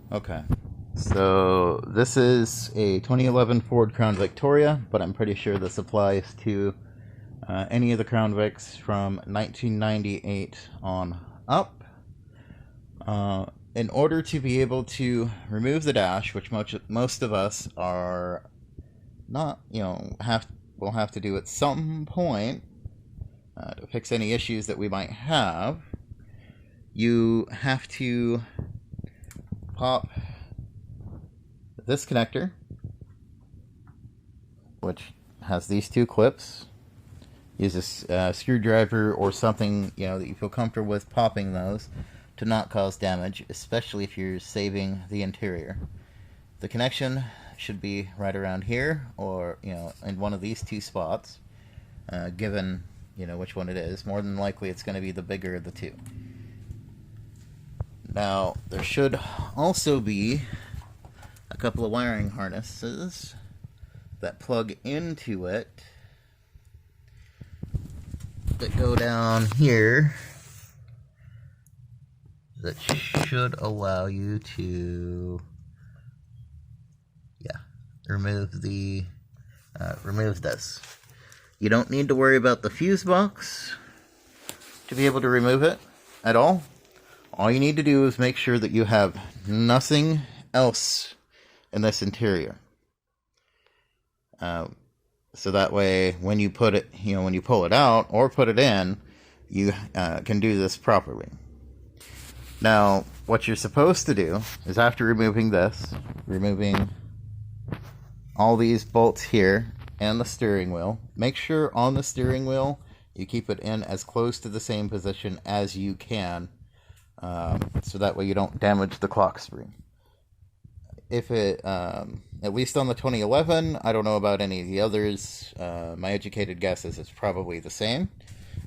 Okay. So this is a 2011 Ford Crown Victoria, but I'm pretty sure this applies to any of the Crown Vics from 1998 on up. In order to be able to remove the dash, which most of us are not, will have to do at some point to fix any issues that we might have, you have to pop this connector, which has these two clips. Use a screwdriver or something that you feel comfortable with popping those to not cause damage, especially if you're saving the interior. The connection should be right around here, or in one of these two spots. Given which one it is, more than likely it's going to be the bigger of the two. Now there should also be a couple of wiring harnesses that plug into it that go down here that should allow you to remove this. You don't need to worry about the fuse box to be able to remove it at all. All you need to do is make sure that you have nothing else in this interior. So that way, when you put it, when you pull it out or put it in, you can do this properly. Now, what you're supposed to do is, after removing this, removing all these bolts here and the steering wheel, make sure on the steering wheel you keep it in as close to the same position as you can, so that way you don't damage the clock spring. If it, at least on the 2011, I don't know about any of the others, my educated guess is it's probably the same,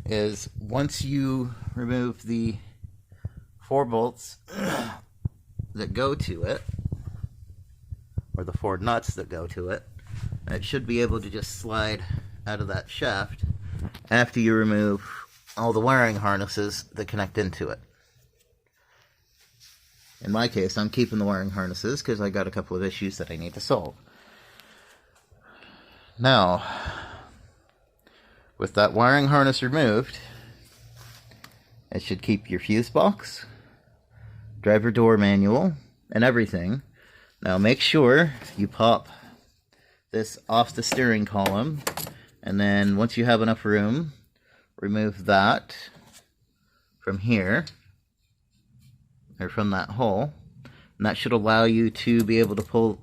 is once you remove the 4 bolts that go to it, or the 4 nuts that go to it, it should be able to just slide out of that shaft after you remove all the wiring harnesses that connect into it. In my case, I'm keeping the wiring harnesses because I got a couple of issues that I need to solve. Now, with that wiring harness removed, it should keep your fuse box, driver door manual, and everything. Now make sure you pop this off the steering column, and then once you have enough room, remove that from here, or from that hole, and that should allow you to be able to pull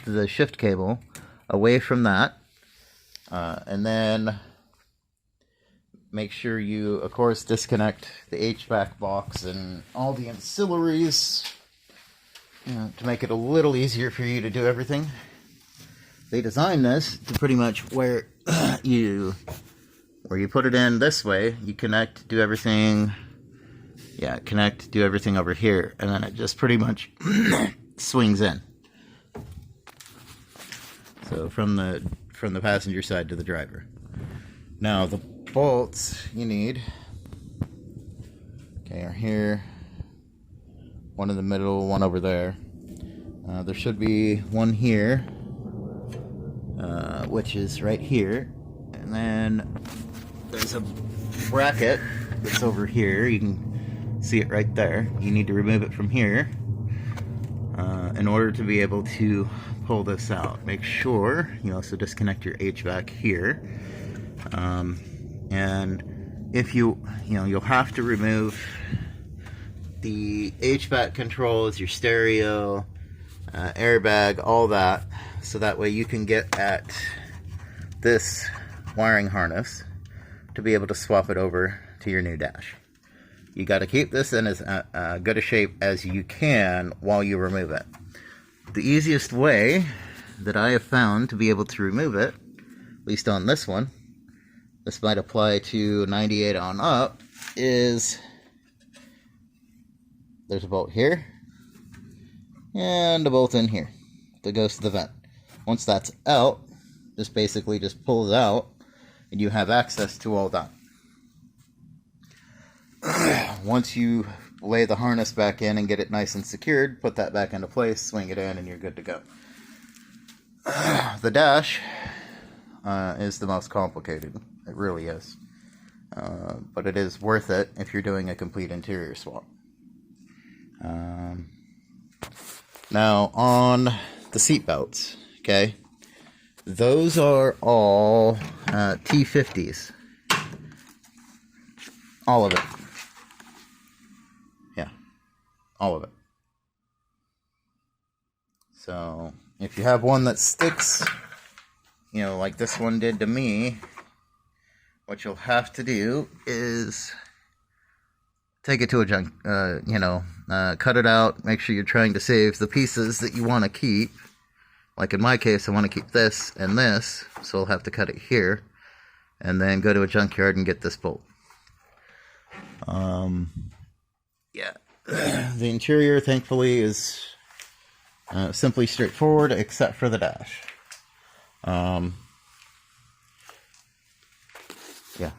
the shift cable away from that, and then make sure you, of course, disconnect the HVAC box and all the ancillaries, to make it a little easier for you to do everything. They designed this to pretty much where you put it in this way, you connect, do everything. Connect, do everything over here, and then it just pretty much swings in. So from the passenger side to the driver. Now the bolts you need, are here. One in the middle, one over there. There should be one here, which is right here, and then there's a bracket that's over here. You can see it right there. You need to remove it from here in order to be able to pull this out. Make sure you also disconnect your HVAC here, and if you'll have to remove the HVAC controls, your stereo, airbag, all that, so that way you can get at this wiring harness to be able to swap it over to your new dash. You got to keep this in as good a shape as you can while you remove it. The easiest way that I have found to be able to remove it, at least on this one, this might apply to 98 on up, is there's a bolt here and a bolt in here that goes to the vent. Once that's out, this basically just pulls out and you have access to all that. Once you lay the harness back in and get it nice and secured, put that back into place, swing it in, and you're good to go. The dash is the most complicated. It really is. But it is worth it if you're doing a complete interior swap. Now, on the seat belts, okay, those are all T50s. All of it. Yeah, all of it. So, if you have one that sticks, you know, like this one did to me, what you'll have to do is take it to a junk, cut it out, make sure you're trying to save the pieces that you want to keep. Like in my case, I want to keep this and this, so I'll have to cut it here, and then go to a junkyard and get this bolt. Yeah. The interior, thankfully, is simply straightforward, except for the dash. Yeah.